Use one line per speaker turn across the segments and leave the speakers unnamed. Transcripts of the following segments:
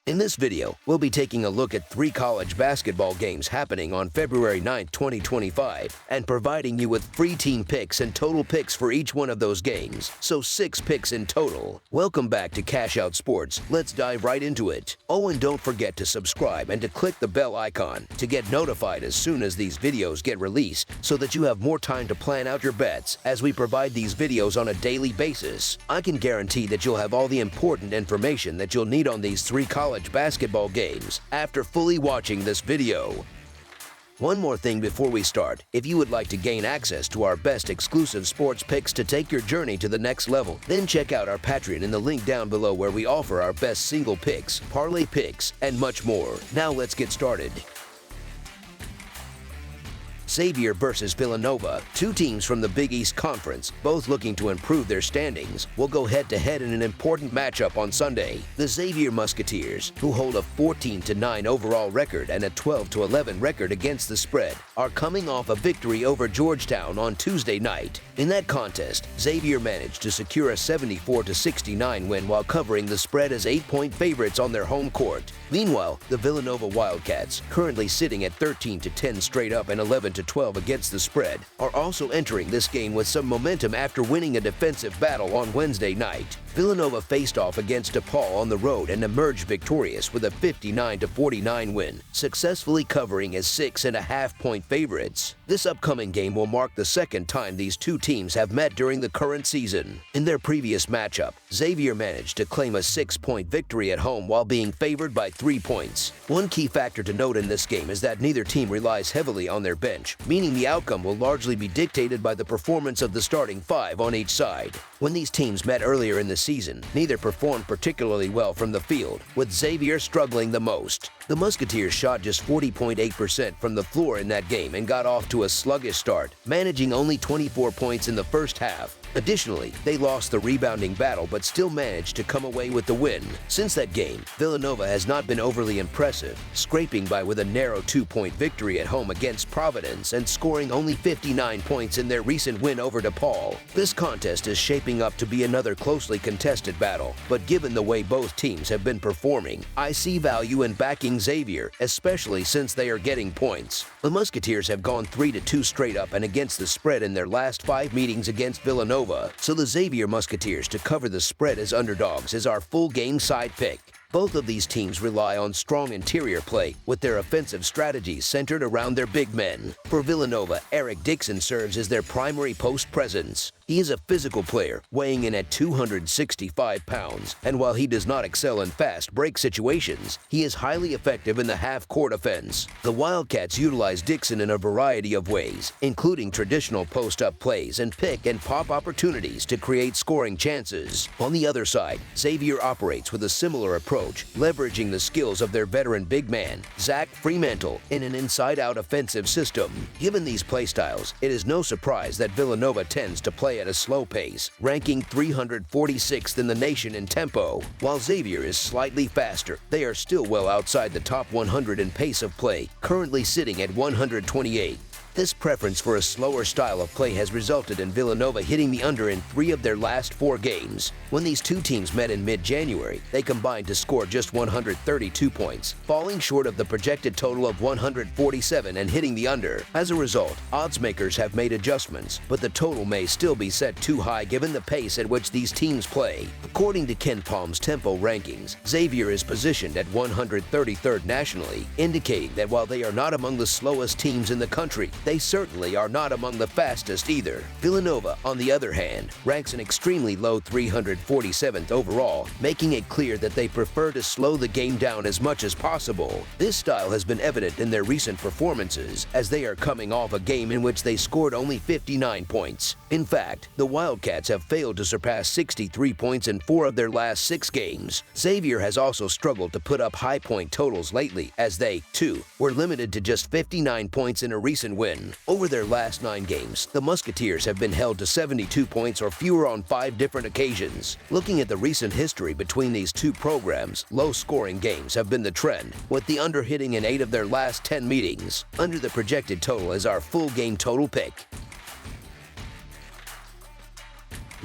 In this video, we'll be taking a look at 3 college basketball games happening on February 9, 2025, and providing you with free team picks and total picks for each one of those games, so 6 picks in total. Welcome back to Cash Out Sports. Let's dive right into it. Oh, and don't forget to subscribe and to click the bell icon to get notified as soon as these videos get released, so that you have more time to plan out your bets as we provide these videos on a daily basis. I can guarantee that you'll have all the important information that you'll need on these 3 college basketball games after fully watching this video. One more thing before we start. If you would like to gain access to our best exclusive sports picks to take your journey to the next level, then check out our Patreon in the link down below, where we offer our best single picks, parlay picks, and much more. Now let's get started. Xavier versus Villanova, 2 teams from the Big East Conference, both looking to improve their standings, will go head-to-head in an important matchup on Sunday. The Xavier Musketeers, who hold a 14-9 overall record and a 12-11 record against the spread, are coming off a victory over Georgetown on Tuesday night. In that contest, Xavier managed to secure a 74-69 win while covering the spread as 8-point favorites on their home court. Meanwhile, the Villanova Wildcats, currently sitting at 13-10 straight up and 11-12 against the spread, are also entering this game with some momentum after winning a defensive battle on Wednesday night. Villanova faced off against DePaul on the road and emerged victorious with a 59-49 win, successfully covering as 6.5-point favorites. This upcoming game will mark the second time these 2 teams have met during the current season. In their previous matchup, Xavier managed to claim a 6-point victory at home while being favored by 3 points. One key factor to note in this game is that neither team relies heavily on their bench, meaning the outcome will largely be dictated by the performance of the starting 5 on each side. When these teams met earlier in the season, neither performed particularly well from the field, with Xavier struggling the most. The Musketeers shot just 40.8% from the floor in that game and got off to a sluggish start, managing only 24 points in the first half. Additionally, they lost the rebounding battle but still managed to come away with the win. Since that game, Villanova has not been overly impressive, scraping by with a narrow 2-point victory at home against Providence and scoring only 59 points in their recent win over DePaul. This contest is shaping up to be another closely contested battle, but given the way both teams have been performing, I see value in backing Xavier, especially since they are getting points. The Musketeers have gone 3-2 straight up and against the spread in their last 5 meetings against Villanova, so the Xavier Musketeers to cover the spread as underdogs is our full game side pick. Both of these teams rely on strong interior play, with their offensive strategies centered around their big men. For Villanova, Eric Dixon serves as their primary post presence. He is a physical player, weighing in at 265 pounds, and while he does not excel in fast break situations, he is highly effective in the half-court offense. The Wildcats utilize Dixon in a variety of ways, including traditional post-up plays and pick-and-pop opportunities to create scoring chances. On the other side, Xavier operates with a similar approach, leveraging the skills of their veteran big man, Zach Fremantle, in an inside-out offensive system. Given these playstyles, it is no surprise that Villanova tends to play at a slow pace, ranking 346th in the nation in tempo. While Xavier is slightly faster, they are still well outside the top 100 in pace of play, currently sitting at 128. This preference for a slower style of play has resulted in Villanova hitting the under in 3 of their last 4 games. When these 2 teams met in mid-January, they combined to score just 132 points, falling short of the projected total of 147 and hitting the under. As a result, odds makers have made adjustments, but the total may still be set too high given the pace at which these teams play. According to Ken Palm's tempo rankings, Xavier is positioned at 133rd nationally, indicating that while they are not among the slowest teams in the country, they certainly are not among the fastest either. Villanova, on the other hand, ranks an extremely low 347th overall, making it clear that they prefer to slow the game down as much as possible. This style has been evident in their recent performances, as they are coming off a game in which they scored only 59 points. In fact, the Wildcats have failed to surpass 63 points in 4 of their last 6 games. Xavier has also struggled to put up high point totals lately, as they, too, were limited to just 59 points in a recent win. Over their last 9 games, the Musketeers have been held to 72 points or fewer on 5 different occasions. Looking at the recent history between these 2 programs, low-scoring games have been the trend, with the under hitting in 8 of their last 10 meetings. Under the projected total is our full game total pick.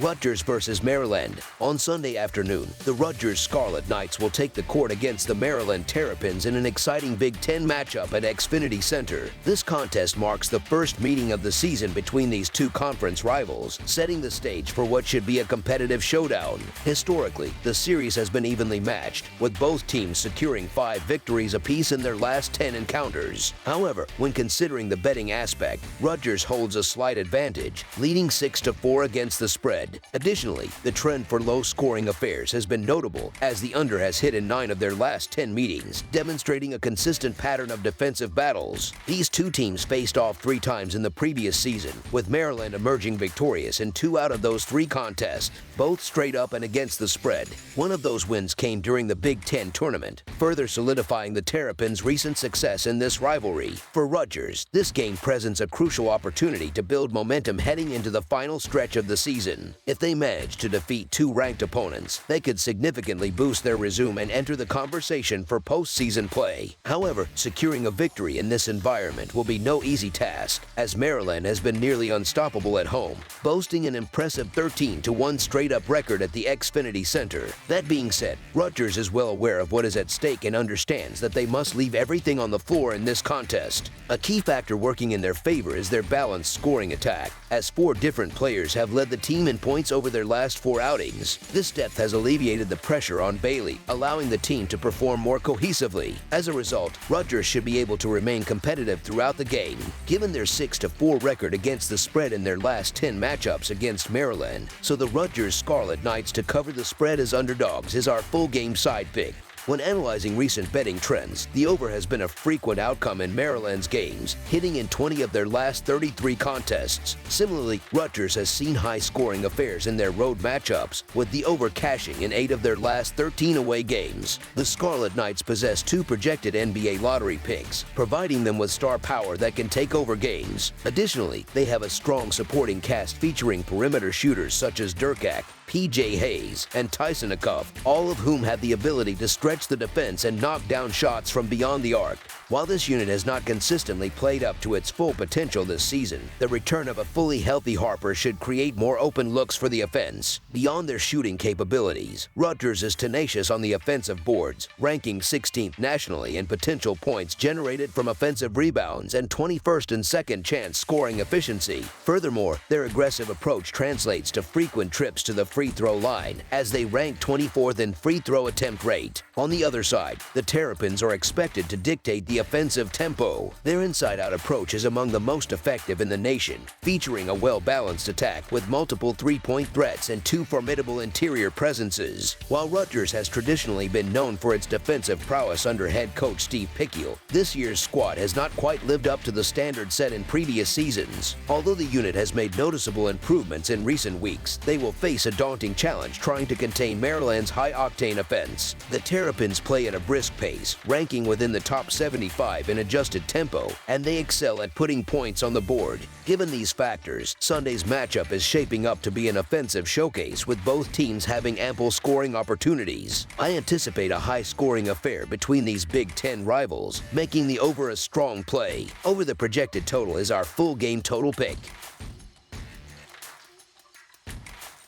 Rutgers versus Maryland. On Sunday afternoon, the Rutgers Scarlet Knights will take the court against the Maryland Terrapins in an exciting Big Ten matchup at Xfinity Center. This contest marks the first meeting of the season between these two conference rivals, setting the stage for what should be a competitive showdown. Historically, the series has been evenly matched, with both teams securing 5 victories apiece in their last 10 encounters. However, when considering the betting aspect, Rutgers holds a slight advantage, leading 6-4 against the spread. Additionally, the trend for low-scoring affairs has been notable, as the under has hit in 9 of their last 10 meetings, demonstrating a consistent pattern of defensive battles. These two teams faced off 3 times in the previous season, with Maryland emerging victorious in 2 out of those 3 contests, both straight up and against the spread. One of those wins came during the Big Ten tournament, further solidifying the Terrapins' recent success in this rivalry. For Rutgers, this game presents a crucial opportunity to build momentum heading into the final stretch of the season. If they manage to defeat 2 ranked opponents, they could significantly boost their resume and enter the conversation for postseason play. However, securing a victory in this environment will be no easy task, as Maryland has been nearly unstoppable at home, boasting an impressive 13-1 straight-up record at the Xfinity Center. That being said, Rutgers is well aware of what is at stake and understands that they must leave everything on the floor in this contest. A key factor working in their favor is their balanced scoring attack, as 4 different players have led the team in points over their last 4 outings. This depth has alleviated the pressure on Bailey, allowing the team to perform more cohesively. As a result, Rutgers should be able to remain competitive throughout the game. Given their 6-4 record against the spread in their last 10 matchups against Maryland, so the Rutgers Scarlet Knights to cover the spread as underdogs is our full game side pick. When analyzing recent betting trends, the over has been a frequent outcome in Maryland's games, hitting in 20 of their last 33 contests. Similarly, Rutgers has seen high-scoring affairs in their road matchups, with the over cashing in 8 of their last 13 away games. The Scarlet Knights possess 2 projected NBA lottery picks, providing them with star power that can take over games. Additionally, they have a strong supporting cast featuring perimeter shooters such as Durkak, P.J. Hayes, and Tyson Acuff, all of whom have the ability to stretch the defense and knock down shots from beyond the arc. While this unit has not consistently played up to its full potential this season, the return of a fully healthy Harper should create more open looks for the offense. Beyond their shooting capabilities, Rutgers is tenacious on the offensive boards, ranking 16th nationally in potential points generated from offensive rebounds and 21st and second chance scoring efficiency. Furthermore, their aggressive approach translates to frequent trips to the free throw line, as they rank 24th in free throw attempt rate. On the other side, the Terrapins are expected to dictate the offensive tempo. Their inside-out approach is among the most effective in the nation, featuring a well-balanced attack with multiple 3-point threats and 2 formidable interior presences. While Rutgers has traditionally been known for its defensive prowess under head coach Steve Pikiel, this year's squad has not quite lived up to the standard set in previous seasons. Although the unit has made noticeable improvements in recent weeks, they will face a daunting challenge trying to contain Maryland's high-octane offense. The Terrapins play at a brisk pace, ranking within the top 75 in adjusted tempo, and they excel at putting points on the board. Given these factors, Sunday's matchup is shaping up to be an offensive showcase, with both teams having ample scoring opportunities. I anticipate a high-scoring affair between these Big Ten rivals, making the over a strong play. Over the projected total is our full game total pick.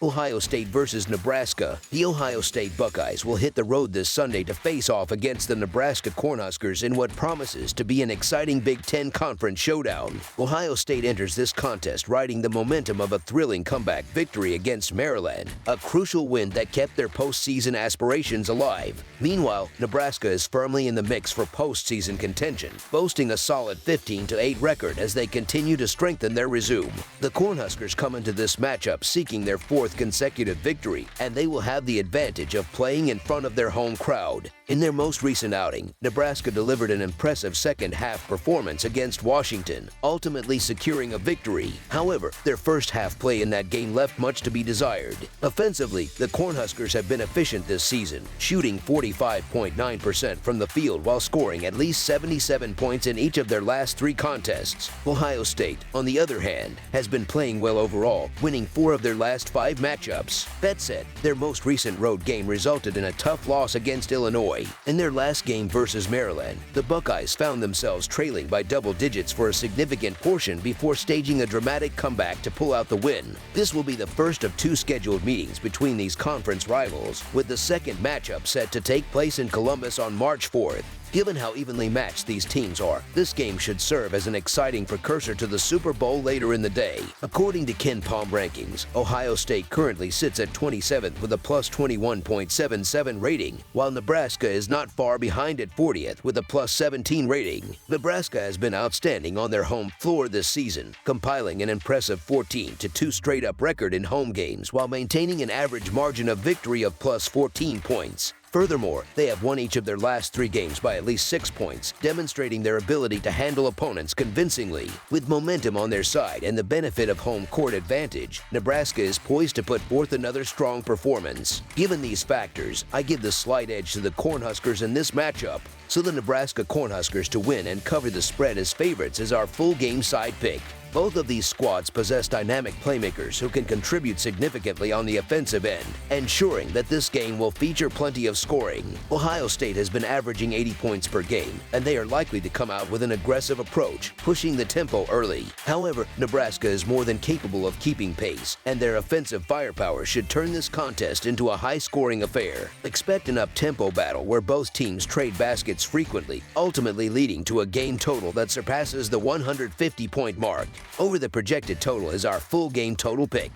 Ohio State versus Nebraska. The Ohio State Buckeyes will hit the road this Sunday to face off against the Nebraska Cornhuskers in what promises to be an exciting Big Ten Conference showdown. Ohio State enters this contest riding the momentum of a thrilling comeback victory against Maryland, a crucial win that kept their postseason aspirations alive. Meanwhile, Nebraska is firmly in the mix for postseason contention, boasting a solid 15-8 record as they continue to strengthen their resume. The Cornhuskers come into this matchup seeking their 4th consecutive victory, and they will have the advantage of playing in front of their home crowd. In their most recent outing, Nebraska delivered an impressive second-half performance against Washington, ultimately securing a victory. However, their first-half play in that game left much to be desired. Offensively, the Cornhuskers have been efficient this season, shooting 45.9% from the field while scoring at least 77 points in each of their last 3 contests. Ohio State, on the other hand, has been playing well overall, winning 4 of their last 5 5 matchups. Bet said their most recent road game resulted in a tough loss against Illinois. In their last game versus Maryland, the Buckeyes found themselves trailing by double digits for a significant portion before staging a dramatic comeback to pull out the win. This will be the first of 2 scheduled meetings between these conference rivals, with the second matchup set to take place in Columbus on March 4th. Given how evenly matched these teams are, this game should serve as an exciting precursor to the Super Bowl later in the day. According to Ken Palm rankings, Ohio State currently sits at 27th with a plus 21.77 rating, while Nebraska is not far behind at 40th with a plus 17 rating. Nebraska has been outstanding on their home floor this season, compiling an impressive 14-2 straight-up record in home games while maintaining an average margin of victory of plus 14 points. Furthermore, they have won each of their last 3 games by at least 6 points, demonstrating their ability to handle opponents convincingly. With momentum on their side and the benefit of home court advantage, Nebraska is poised to put forth another strong performance. Given these factors, I give the slight edge to the Cornhuskers in this matchup, so the Nebraska Cornhuskers to win and cover the spread as favorites is our full game side pick. Both of these squads possess dynamic playmakers who can contribute significantly on the offensive end, ensuring that this game will feature plenty of scoring. Ohio State has been averaging 80 points per game, and they are likely to come out with an aggressive approach, pushing the tempo early. However, Nebraska is more than capable of keeping pace, and their offensive firepower should turn this contest into a high-scoring affair. Expect an up-tempo battle where both teams trade baskets frequently, ultimately leading to a game total that surpasses the 150-point mark. Over the projected total is our full game total pick.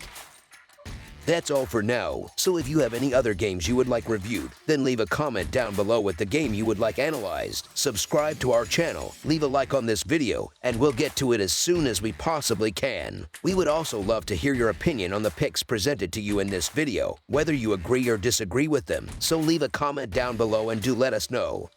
That's all for now, so if you have any other games you would like reviewed, then leave a comment down below with the game you would like analyzed. Subscribe to our channel, leave a like on this video, and we'll get to it as soon as we possibly can. We would also love to hear your opinion on the picks presented to you in this video, whether you agree or disagree with them, so leave a comment down below and do let us know.